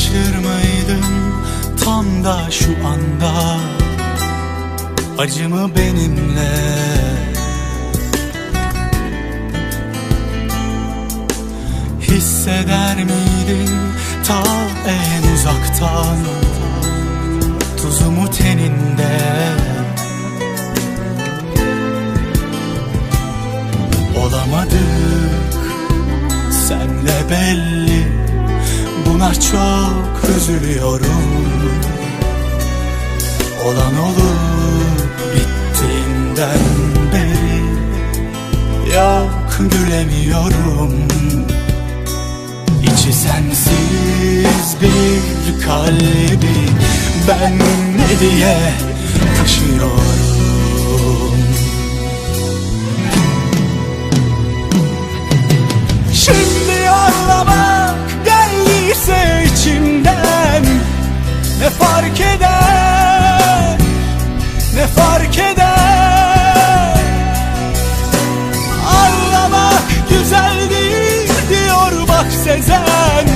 Paylaşır mıydın tam da şu anda acımı benimle? Hisseder miydin ta en uzaktan tuzumu teninde? Olamadık senle belli, buna çok üzülüyorum. Olan olup bittiğinden beri yok gülemiyorum. İçi sensiz bir kalbi ben ne diye taşıyorum? Şimdi ağlamak geldiyse içimden, ne fark eder, ne fark eder? Ağlamak güzel değil diyor bak Sezen.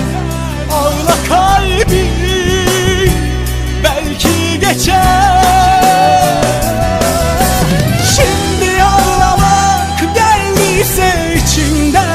Ağla kalbim, belki geçer. Şimdi ağlamak geldiyse içimden,